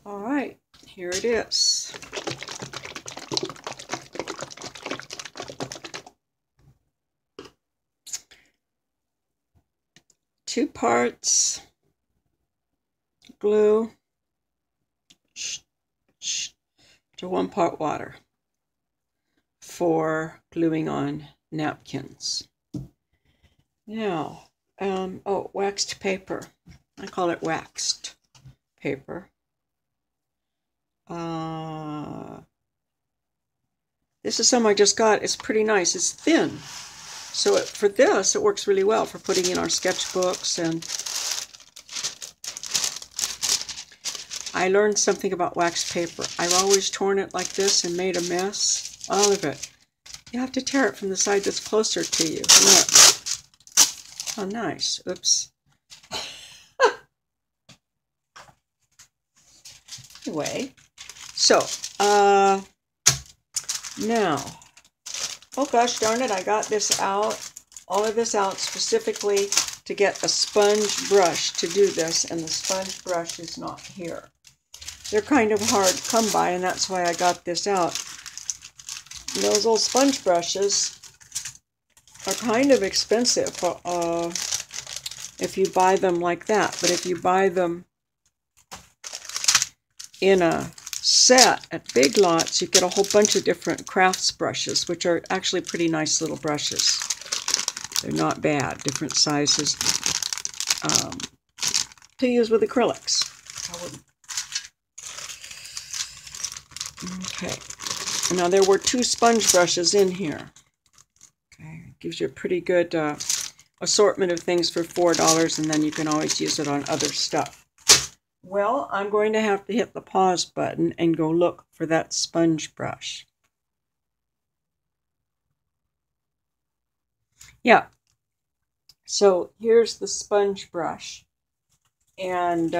All right, here it is. Two parts glue to 1 part water for gluing on napkins. Now, oh, waxed paper. I call it waxed paper. This is some I just got. It's pretty nice. It's thin. So for this, it works really well for putting in our sketchbooks. And I learned something about waxed paper. I've always torn it like this and made a mess. All of it. You have to tear it from the side that's closer to you. Look. Oh, nice. Oops. Anyway, so, now, oh gosh darn it, I got this out, all of this out specifically to get a sponge brush to do this, and the sponge brush is not here. They're kind of hard to come by, and that's why I got this out. Those old sponge brushes are kind of expensive if you buy them like that, but if you buy them in a set at Big Lots, you get a whole bunch of different crafts brushes, which are actually pretty nice little brushes. They're not bad, different sizes to use with acrylics. Okay, now there were 2 sponge brushes in here. Okay, it gives you a pretty good assortment of things for $4, and then you can always use it on other stuff. Well, I'm going to have to hit the pause button and go look for that sponge brush. Yeah, so here's the sponge brush, and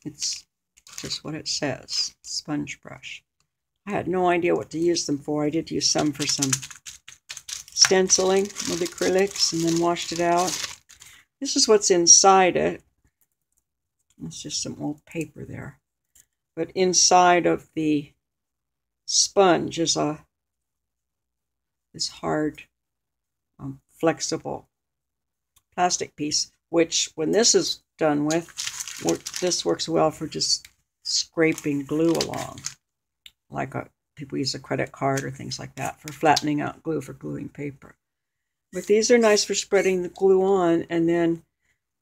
it's just what it says, sponge brush. I had no idea what to use them for. I did use some for some stenciling with acrylics and then washed it out. This is what's inside it. It's just some old paper there. But inside of the sponge is this hard, flexible plastic piece, which when this is done with, this works well for just scraping glue along. Like people use a credit card or things like that for flattening out glue for gluing paper. But these are nice for spreading the glue on, and then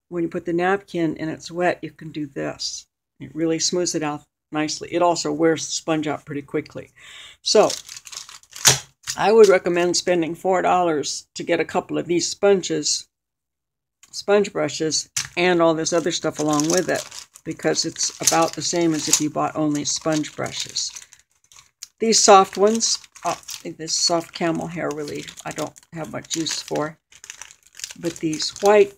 when you put the napkin and it's wet, you can do this. It really smooths it out nicely. It also wears the sponge out pretty quickly. So I would recommend spending $4 to get a couple of these sponge brushes, and all this other stuff along with it, because it's about the same as if you bought only sponge brushes. These soft ones, this soft camel hair really I don't have much use for, but these white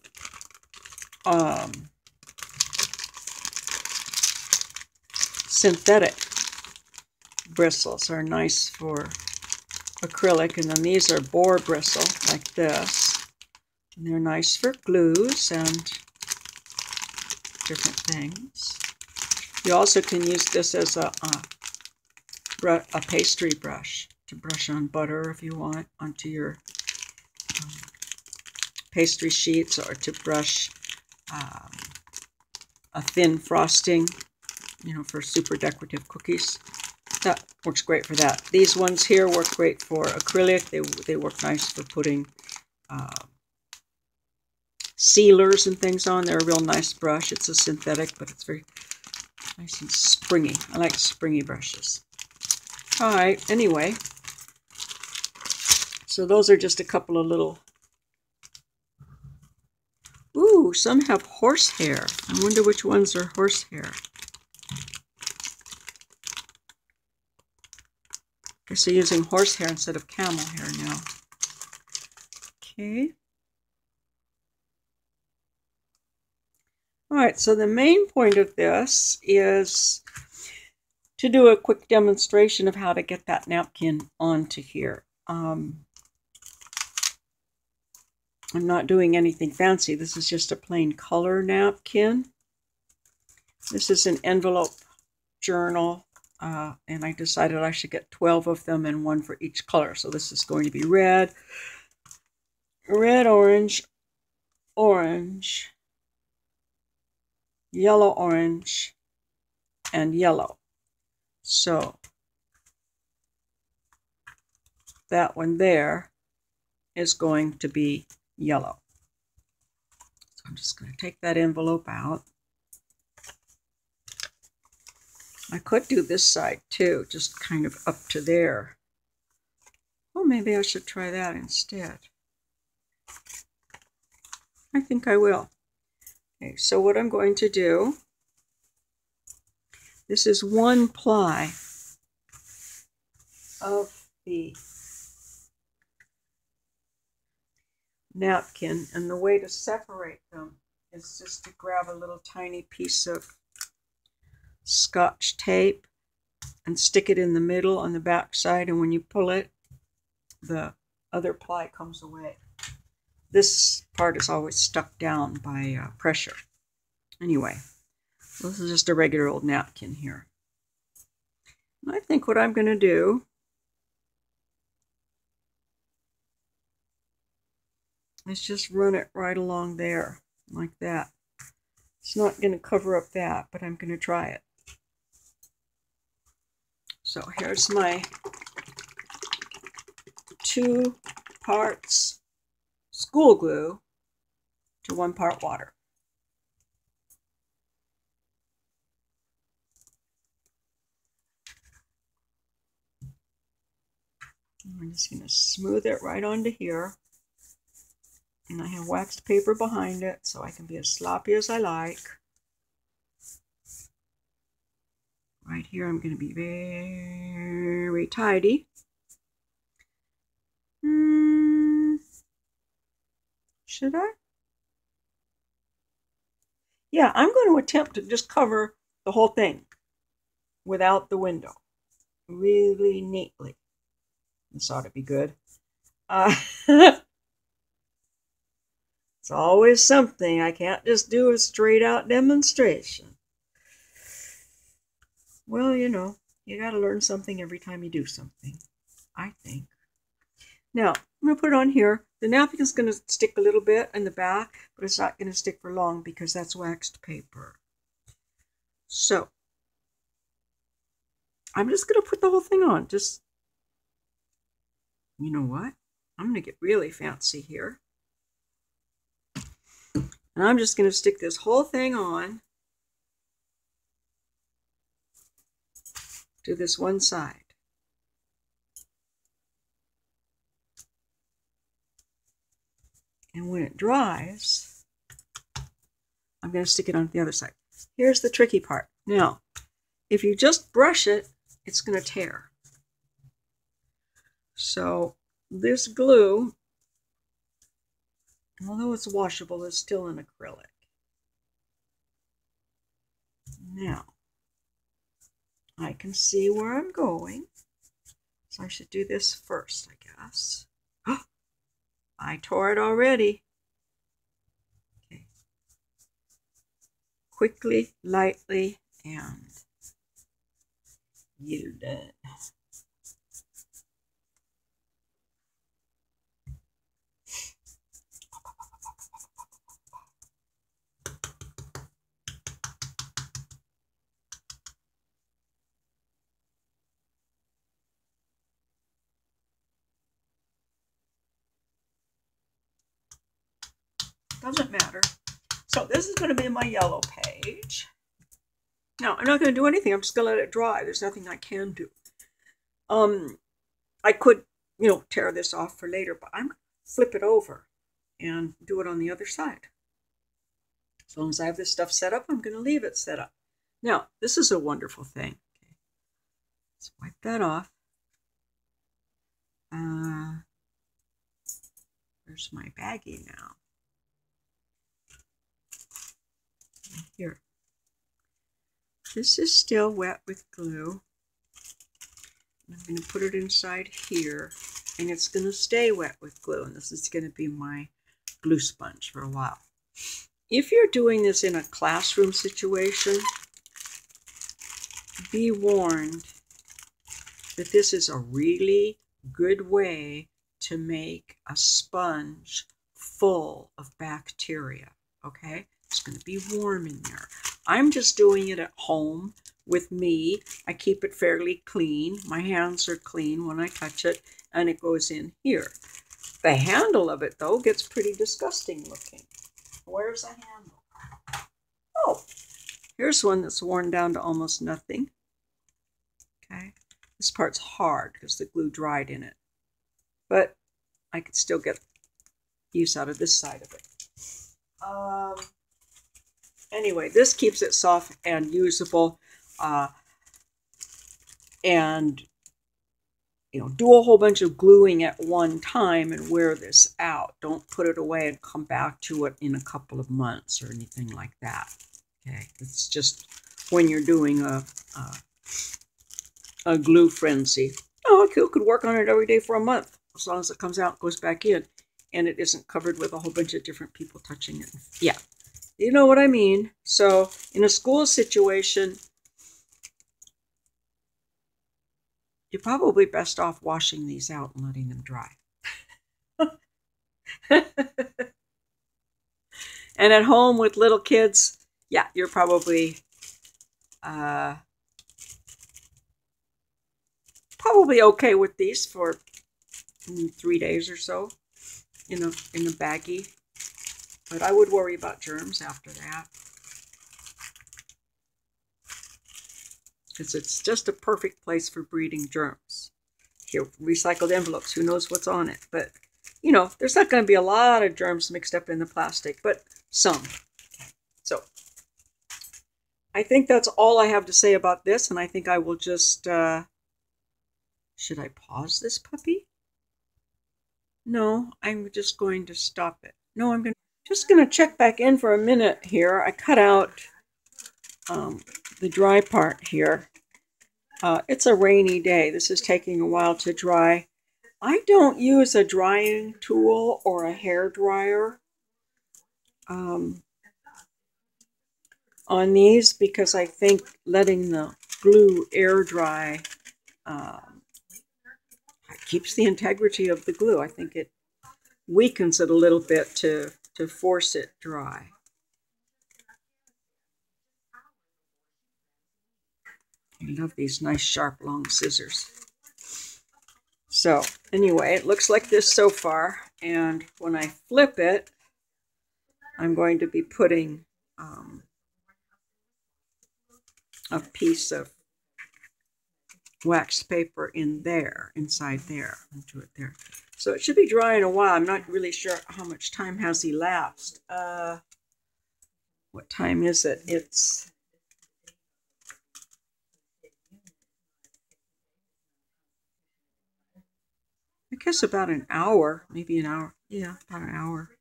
synthetic bristles are nice for acrylic, and then these are boar bristle like this, and they're nice for glues and different things. You also can use this as a pastry brush to brush on butter if you want onto your pastry sheets, or to brush a thin frosting, you know, for super decorative cookies. That works great for that. These ones here work great for acrylic. They work nice for putting sealers and things on. They're a real nice brush. It's a synthetic, but it's very nice and springy. I like springy brushes. All right, anyway, so those are just a couple of little... Ooh, some have horsehair. I wonder which ones are horsehair. Guess they're using horsehair instead of camel hair now. Okay. All right, so the main point of this is to do a quick demonstration of how to get that napkin onto here. I'm not doing anything fancy. This is just a plain color napkin. This is an envelope journal, and I decided I should get 12 of them and one for each color. So this is going to be red, orange, orange, yellow, orange, and yellow. So that one there is going to be yellow. So I'm just going to take that envelope out. I could do this side too, just kind of up to there. Well, maybe I should try that instead. I think I will. Okay, so what I'm going to do, this is 1 ply of the napkin, and the way to separate them is just to grab a little tiny piece of Scotch tape and stick it in the middle on the back side, and when you pull it, the other ply comes away. This part is always stuck down by pressure. Anyway, this is just a regular old napkin here. And I think what I'm going to do is just run it right along there, like that. It's not going to cover up that, but I'm going to try it. So here's my 2 parts school glue to 1 part water. I'm just going to smooth it right onto here. And I have waxed paper behind it, so I can be as sloppy as I like. Right here, I'm going to be very tidy. Should I? Yeah, I'm going to attempt to just cover the whole thing without the window really neatly. This ought to be good. It's always something. I can't just do a straight out demonstration. Well, you know, you got to learn something every time you do something, I think. Now, I'm going to put it on here. The napkin's going to stick a little bit in the back, but it's not going to stick for long because that's waxed paper. So, I'm just going to put the whole thing on. Just, you know what? I'm going to get really fancy here. And I'm just going to stick this whole thing on to this one side. And when it dries, I'm going to stick it on the other side. Here's the tricky part. Now, if you just brush it, it's going to tear. So this glue, although it's washable, is still an acrylic. Now, I can see where I'm going. So I should do this first, I guess. I tore it already. Okay. Quickly, lightly, and you're done. Doesn't matter. So this is going to be my yellow page. Now, I'm not going to do anything. I'm just going to let it dry. There's nothing I can do. I could, you know, tear this off for later, but I'm going to flip it over and do it on the other side. As long as I have this stuff set up, I'm going to leave it set up. Now, this is a wonderful thing. Okay. Let's wipe that off. Where's my baggie now? Here. This is still wet with glue. I'm going to put it inside here, and it's going to stay wet with glue, and this is going to be my glue sponge for a while. If you're doing this in a classroom situation, be warned that this is a really good way to make a sponge full of bacteria, okay? It's going to be warm in there. I'm just doing it at home with me. I keep it fairly clean. My hands are clean when I touch it, and it goes in here. The handle of it, though, gets pretty disgusting looking. Where's the handle? Oh, here's one that's worn down to almost nothing. Okay, this part's hard because the glue dried in it, but I could still get use out of this side of it. Anyway, this keeps it soft and usable, and do a whole bunch of gluing at one time and wear this out. Don't put it away and come back to it in a couple of months or anything like that. Okay, it's just when you're doing a glue frenzy. Oh, you could work on it every day for a month, as long as it comes out, goes back in, and it isn't covered with a whole bunch of different people touching it. Yeah, you know what I mean. So in a school situation, you're probably best off washing these out and letting them dry. And at home with little kids, yeah, you're probably okay with these for 3 days or so in a baggie. But I would worry about germs after that, because it's just a perfect place for breeding germs. Here, recycled envelopes, who knows what's on it, but there's not going to be a lot of germs mixed up in the plastic, but some. So I think that's all I have to say about this, and I think I will just, should I pause this puppy? No, I'm just going to stop it. No, I'm just going to check back in for a minute here. I cut out the dry part here. It's a rainy day. This is taking a while to dry. I don't use a drying tool or a hair dryer on these, because I think letting the glue air dry keeps the integrity of the glue. I think it weakens it a little bit to force it dry. I love these nice sharp long scissors. So anyway, it looks like this so far, and when I flip it, I'm going to be putting a piece of wax paper inside there, into it there. So it should be dry in a while. I'm not really sure how much time has elapsed. What time is it? It's I guess about an hour, maybe an hour. Yeah, about an hour.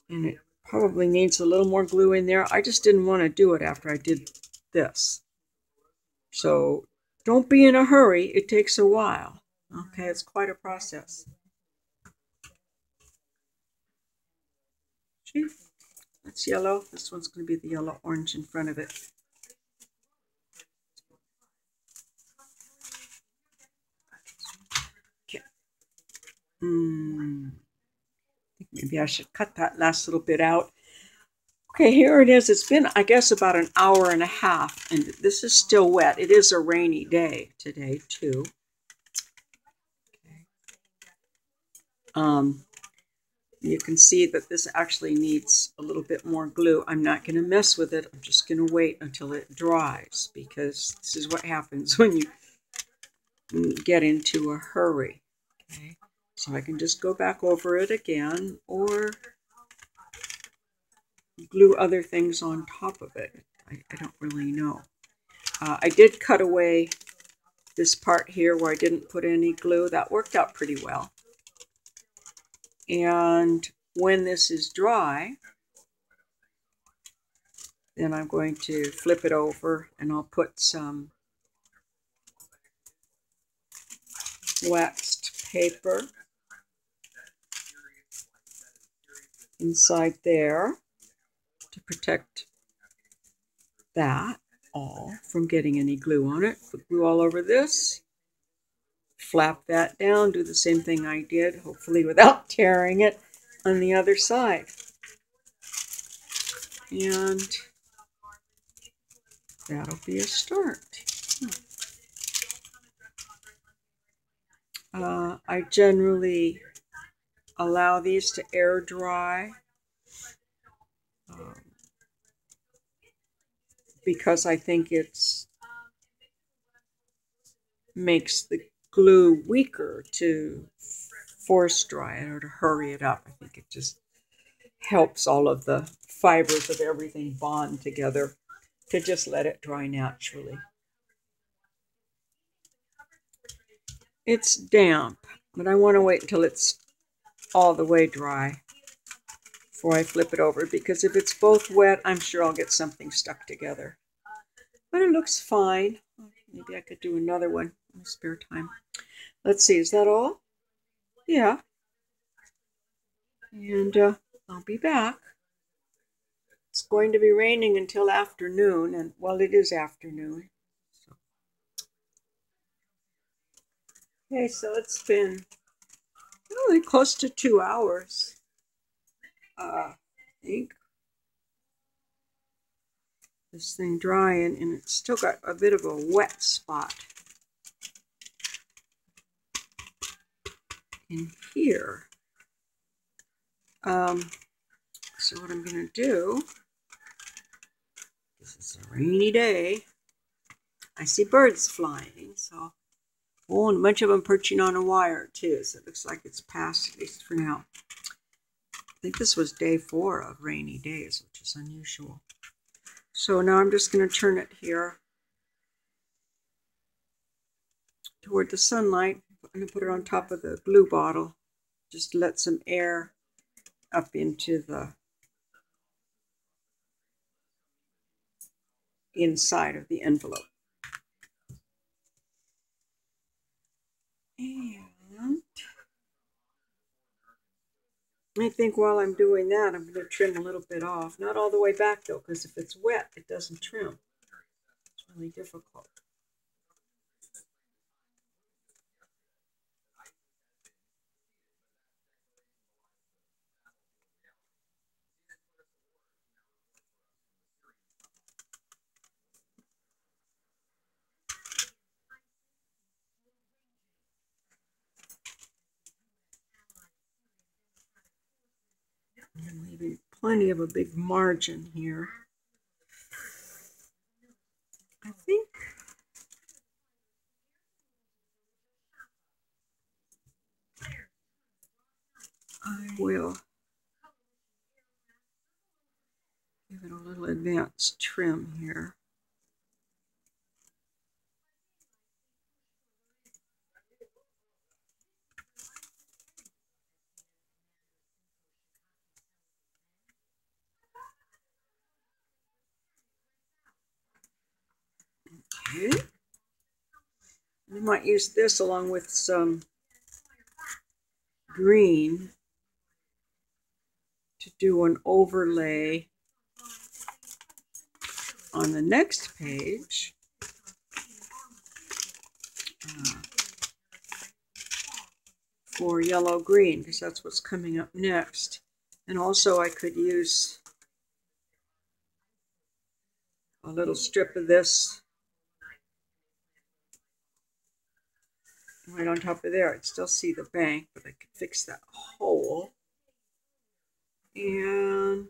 And it probably needs a little more glue in there. I just didn't want to do it after I did this. So don't be in a hurry. It takes a while. Okay, it's quite a process. See, that's yellow. This one's going to be the yellow orange in front of it. Okay. I think maybe I should cut that last little bit out. Okay, here it is. It's been, I guess, about an hour and a half, and this is still wet. It is a rainy day today, too. Okay. You can see that this actually needs a little bit more glue. I'm not going to mess with it. I'm just going to wait until it dries, because this is what happens when you get into a hurry. Okay, so I can just go back over it again, or glue other things on top of it. I don't really know. I did cut away this part here where I didn't put any glue. That worked out pretty well. And when this is dry, then I'm going to flip it over, and I'll put some waxed paper inside there to protect that all from getting any glue on it. Put glue all over this. Flap that down. Do the same thing I did, hopefully without tearing it, on the other side. And that'll be a start. I generally allow these to air dry because I think it's makes the glue weaker to force dry it or to hurry it up. I think it just helps all of the fibers of everything bond together to just let it dry naturally. It's damp, but I want to wait until it's all the way dry before I flip it over, because if it's both wet, I'm sure I'll get something stuck together. But it looks fine. Maybe I could do another one in my spare time. Let's see, is that all? Yeah. And I'll be back. It's going to be raining until afternoon, and well, it is afternoon. Okay, so it's been really close to 2 hours. I think this thing drying, and it's still got a bit of a wet spot in here. So what I'm going to do, this is a rainy day. I see birds flying, so, oh, and a bunch of them perching on a wire too, so it looks like it's past, at least for now. I think this was day 4 of rainy days, which is unusual. So now I'm just going to turn it here toward the sunlight. I'm going to put it on top of the glue bottle. Just let some air up into the inside of the envelope. And I think while I'm doing that, I'm going to trim a little bit off. Not all the way back though, because if it's wet, it doesn't trim. It's really difficult. I'm leaving plenty of a big margin here. I think I will give it a little advanced trim here. Okay. We might use this along with some green to do an overlay on the next page. For yellow-green, because that's what's coming up next. And also I could use a little strip of this right on top of there. I'd still see the bank, but I could fix that hole. And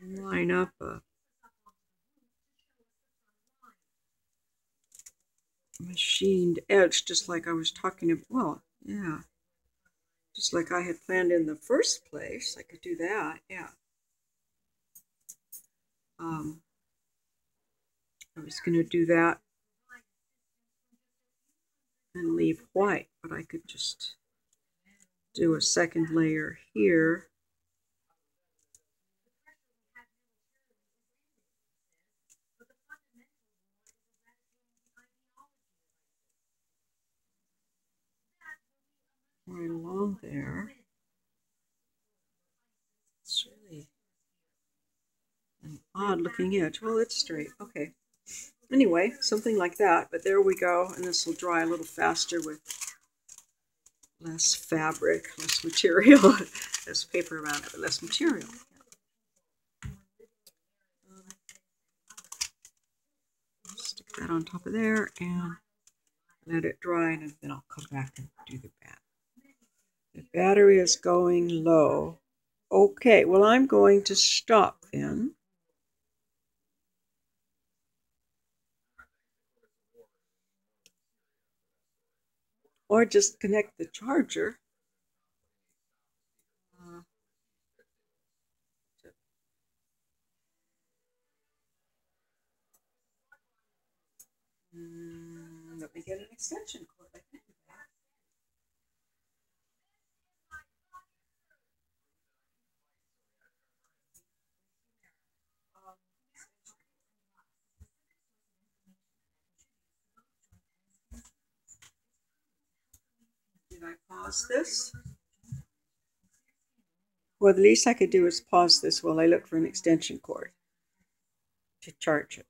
line up a machined edge, just like I was talking about. Well, yeah, just like I had planned in the first place. I could do that, yeah. I was going to do that and leave white, but I could just do a second layer here. Right along there. It's really odd looking edge. Well, it's straight. Okay. Anyway, something like that. But there we go. And this will dry a little faster with less fabric, less material, less paper around it, but less material. Stick that on top of there and let it dry, and then I'll come back and do the battery. The battery is going low. Okay, well, I'm going to stop then. Or just connect the charger. Let me get an extension cord. I can do that. Did I pause this? Well, the least I could do is pause this while I look for an extension cord to charge it.